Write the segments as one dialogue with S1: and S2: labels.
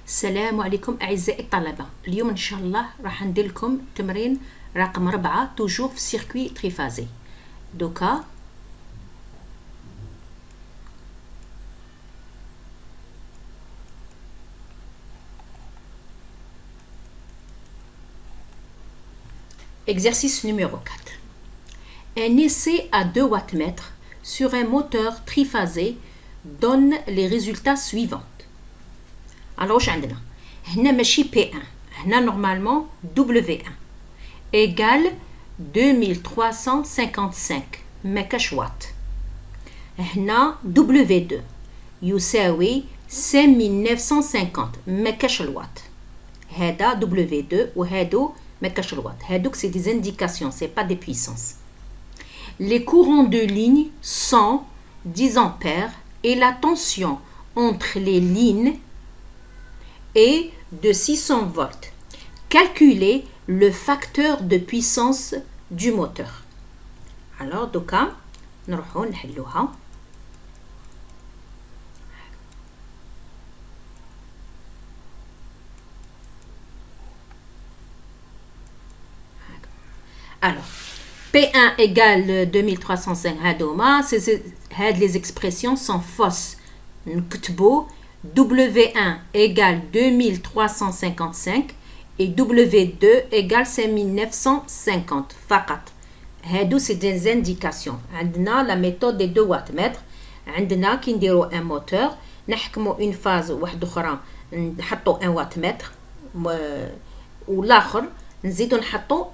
S1: السلام عليكم أعزائي الطلبة. اليوم إن شاء الله راح ندير لكم تمرين رقم 4 توجور في سيركوي تريفازي. دوكا exercice numéro 4. Un essai à 2 wattmètres sur un moteur triphasé donne les résultats suivants. Alors واش عندنا هنا ماشي P1 هنا normalement W1 égale 2355 مكاش وات. هنا W2 يساوي 5950 مكاش الوات. هذا W2 وهادو مكاش الوات. هادوك c'est des indications, c'est pas des puissances. Les courants de ligne sont 10 ampères et la tension entre les lignes est de 600 volts. Calculez le facteur de puissance du moteur. Alors, دوكا نروحو نحلوها. Alors, P1 égale 2305 هادوما. Les expressions sont fausses. نكتبو W1 égale 2355 et W2 égale 5950 فقط. هادو c'est des indications. عندنا la méthode des 2 wattmètres. عندنا كي نديرو un moteur نحكمو une phase واحدة أخرى نحطو 1 wattmètre والآخر نزيدو نحطو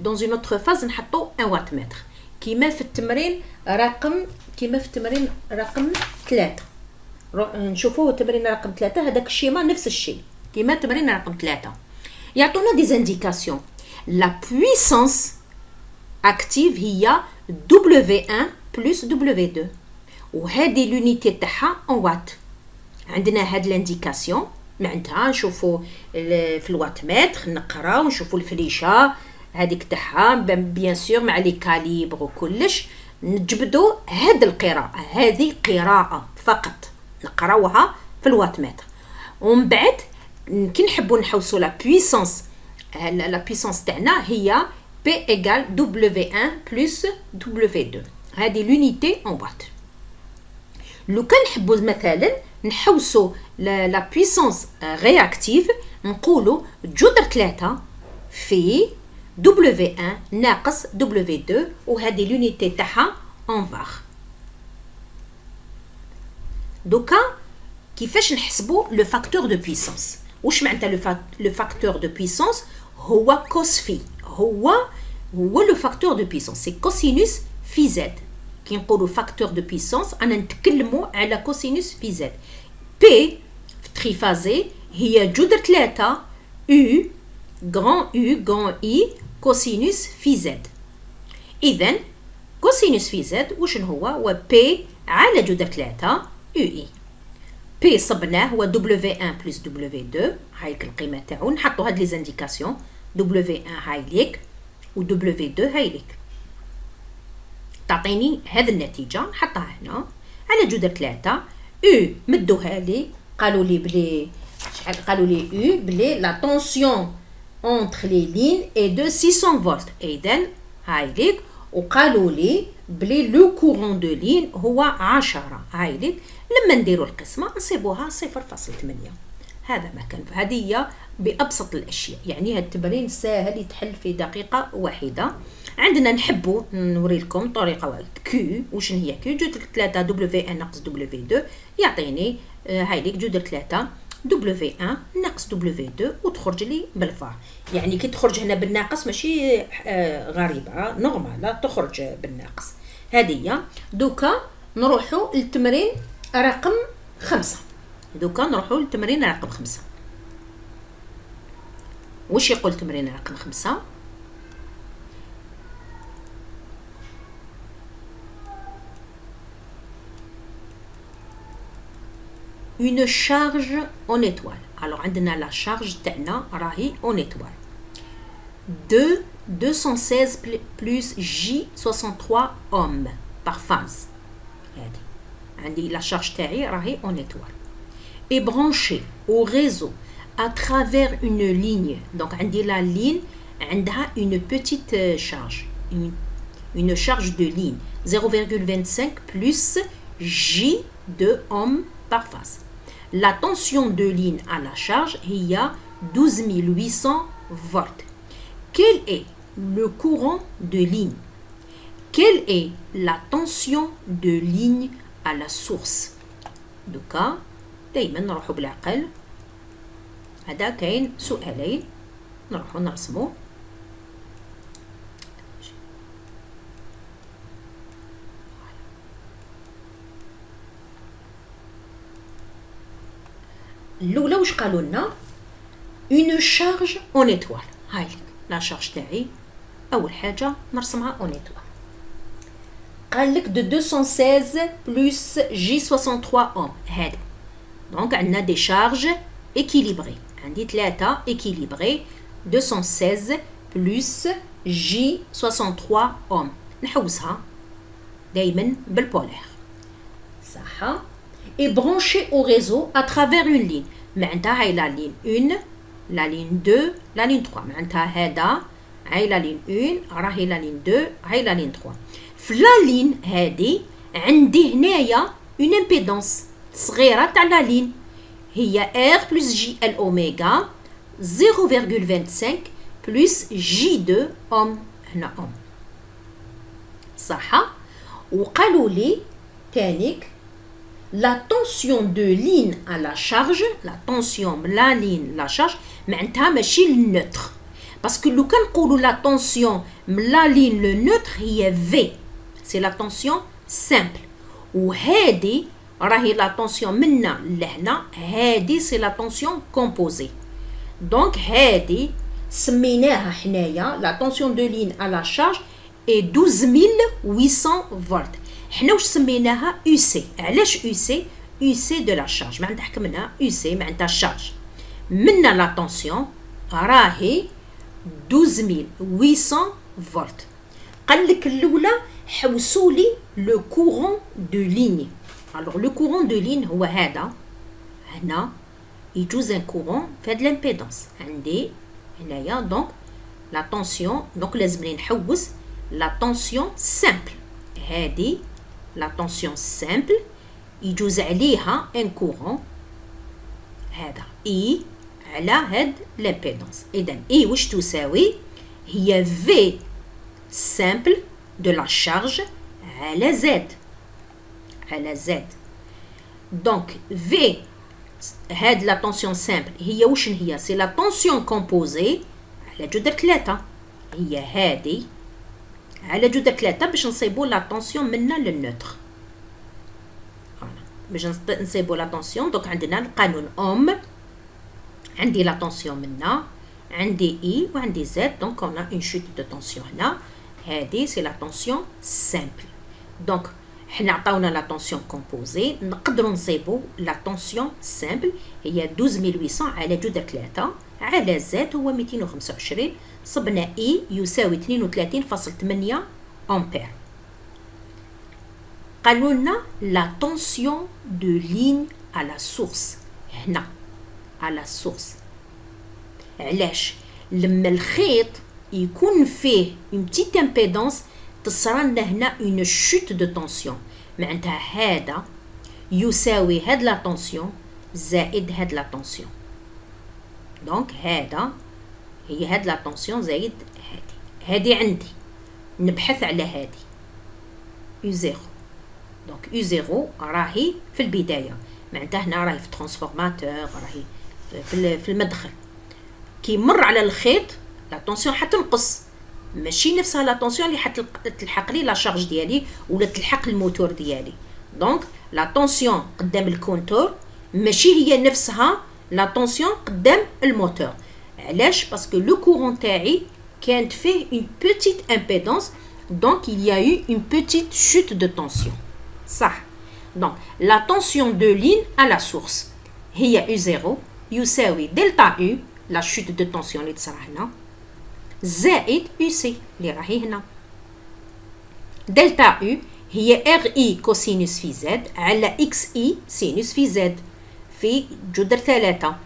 S1: dans une autre phase نحطو 1 wattmètre. كيما في التمرين رقم 3. نشوفوه تمرين رقم 3 هذاك الشيما نفس الشيء كيما تمرين رقم 3 يعطونا دي زانديكاسيون. لا بويسانس اكتيف هي W1 بلس W2 وهذه لونيتي تاعها ان وات. عندنا هاد لانديكاسيون معناتها نشوفوا في الوات متر نقراو نشوفوا الفليشه هذيك تاعها بيان سور مع لي كاليبر وكلش نجبدوا هاد القراءه. هذه قراءه فقط نقراوها في الوات متر ومن بعد كي نحبوا نحوسوا لا بويسانس تاعنا هي P égale W1 plus W2. هذه l'unité en watt. لو كان نحبوا مثلا نحوسوا لا بويسانس رياكتيف نقولوا جذر 3 في W1 ناقص W2 وهذه l'unité تاعها en var. دوكا كيفاش نحسبوا لو فاكتور دو بويسانس. واش معناتها لو فاكتور دو بويسانس؟ هو كوس في هو لو فاكتور دو بويسانس سي كوسينوس في زد. كي نقولوا فاكتور دو بويسانس انا نتكلموا على كوسينوس في زد. بي في تريفازي هي جذر 3 U غران اي كوسينوس في زد. اذا كوسينوس في زد واش هو بي على جذر 3 UI. P صبناه هو W1 plus W2 هايك القيمة تاعو. نحطو هاد لي زانديكاسيون W1 هاي ليك و W2 هاي ليك تعطيني هاد النتيجة. نحطها هنا على جذر 3 U مدوها لي قالوا لي بلي U بلي لا تونسيون entre les lignes est de 600 volts. إذن هاي ليك وقالوا لي بلي لو كورون دو لين هو 10 هاي ليك. لما نديروا القسمه نصيبوها 0.8. هذا ما كان. هذه هي بابسط الاشياء. يعني هذا التمرين ساهل يتحل في دقيقه واحده. عندنا نحبوا نوري لكم طريقه واحده. كيو واش هي كيو؟ جذر 3 W1 ناقص W2 يعطيني هاي ليك جذر 3 W1 ناقص W2 وتخرج لي بالفار. يعني كي تخرج هنا بالناقص ماشي غريبه نورمال تخرج بالناقص. هذه هي. دوكا نروحوا للتمرين رقم 5. واش يقول تمرين رقم 5؟ une charge en étoile. alors عندنا la charge تاعنا راهي en étoile de 216 plus J63 ohms par phase. هذه عندي la charge تاعي راهي en étoile est branchée au réseau à travers une ligne. Donc, عندي la ligne عندها une petite charge, une charge de ligne 0,25 plus J de ohm par phase. La tension de ligne à la charge هي 12800 volts. Quel est le courant de ligne? Quelle est la tension de ligne à la source? دوكا دايما نروحو بالعقل. هذا كاين سؤالين نروحو نرسمو. الأولى واش قالوا لنا؟ une charge en étoile. هاي لا شارج تاعي أول حاجة نرسمها en étoile. قال لك de 216 plus J63 ohm. هذا دونك عندنا des charges équilibrées. عندي 3 équilibrées 216 plus J63 ohm. نحوسها دايما بالبولير صح. et branché au réseau à travers une ligne. معناتها هاي la ligne 1 la ligne 2 la ligne 3. معناتها هذا هاي la ligne 1 راهي la ligne 2 هاي la ligne 3. في la ligne هذه عندي هنايا une impédance صغيرة تاع la ligne هي R plus J L oméga 0,25 plus J2 ohm. هنا ohm صح. وقالوا لي تانيك la tension de ligne à la charge, la tension la ligne la charge معناتها ماشي النوتر باسكو لو كان نقولوا la tension la ligne le neutre هي V c'est la tension simple وهذه راهي la tension منا لهنا هذه c'est la tension composée. donc هذه سميناها حنايا la tension de ligne à la charge est 12800 volts. حنا واش سميناها UC. علاش UC؟ UC de la charge. معناتها حكمنا UC معناتها الشارج منا لا طونسيون راهي 12800 فولت. قال لك الاولى حوسوا لي لو كورون دو ليني. الوغ لو كورون دو لين هو هذا هنا يجوز ان كورون في هاد لامبيدونس عندي هنايا دونك لا طونسيون دونك لازمني نحوس لا طونسيون سامبل. هذه لا طونسيون سامبل يجوز عليها ان كورون هذا اي على هاد لامبيدونس. اذا اي واش تساوي؟ هي في سامبل دو لا شارج على زد على زد. دونك في هاد لا طونسيون سامبل هي واش هي؟ سي لا طونسيون كومبوزي على جذر 3 هي هذه على جذر 3 باش نصيبوا لا طونسيون منا للنوتر. باش نصيبوا لا طونسيون دونك عندنا القانون اوم عندي لا طونسيون منا عندي اي وعندي زد دونك اون اون شوت دو طونسيون هنا. هذه سي لا طونسيون سامبل. دونك حنا عطاونا لا طونسيون كومبوزي نقدروا نصيبوا لا طونسيون سامبل هي 12800 على جذر 3 على زد هو 225 صبنا اي يساوي 32.8 امبير. قالوا لنا لا طونسيون دو لين à la source هنا à la source. علاش؟ لما الخيط يكون فيه une petite impédance تصرى لنا هنا une chute de tension. معناتها هذا يساوي هاد لا طونسيون زائد هاد لا طونسيون. دونك هذا هي هاد لا طونسيون زائد هادي عندي نبحث على هادي يو زيرو. دونك يو زيرو راهي في البداية معناتها هنا راهي في ترانسفورماتور راهي في المدخل كي مر على الخيط لا طونسيون حتنقص ماشي نفسها لا طونسيون اللي حتلحق لي لا شارج ديالي ولا تلحق الموتور ديالي. دونك لا طونسيون قدام الكونتور ماشي هي نفسها لا طونسيون قدام الموتور. علاش؟ باسكو لو كورون تاعي كانت فيه une petite impédance donc il y a eu une petite chute de tension صح. donc la tension de ligne à la source هي U0 يساوي دلتا U la chute de tension اللي تصرى هنا زائد UC اللي راهي هنا. دلتا U هي RI كوسينوس في Z على XI سينوس في Z في جذر 3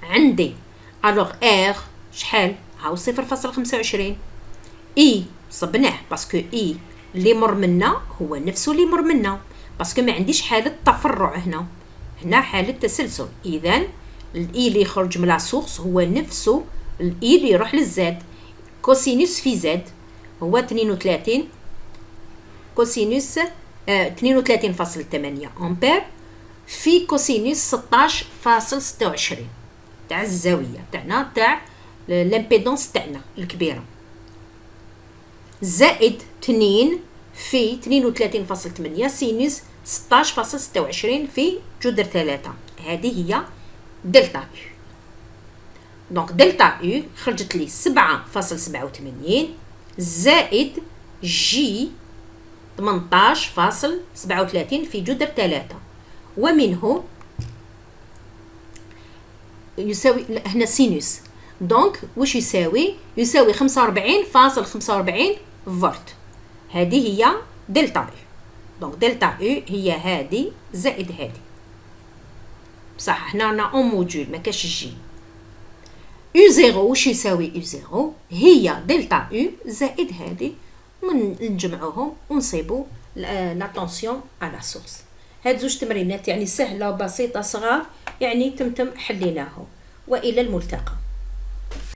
S1: عندي الوغ ار شحال هاو 0.25 اي صبناه باسكو اي اللي مر منا هو نفسه اللي مر منا باسكو ما عنديش حالة تفرع هنا حالة تسلسل. اذا الاي اللي يخرج من لا سورس هو نفسه الاي اللي يروح للزاد. كوسينوس في زد هو 32 كوسينوس 32.8 امبير في كوسينوس 16.26 تاع الزاويه تاعنا تاع الامبيدونس تاعنا الكبيره زائد 2 في 32.8 سينوس 16.26 في جذر 3. هذه هي دلتا يو. دونك دلتا يو خرجت لي 7.87 زائد جي 18.37 في جذر 3 ومنه يساوي هنا سينوس. دونك واش يساوي 45.45 فولت. هذه هي دلتا يو. دونك دلتا يو هي هذه زائد هذه بصح هنا رانا اون موديول ما كاش جي. يو زيرو واش يساوي يو زيرو هي دلتا يو زائد هذه نجمعوهم ونصيبوا لا طونسيون على سورس. هاد زوج تمرينات يعني سهله وبسيطه صغار يعني تمتم حليناهم. والى الملتقى.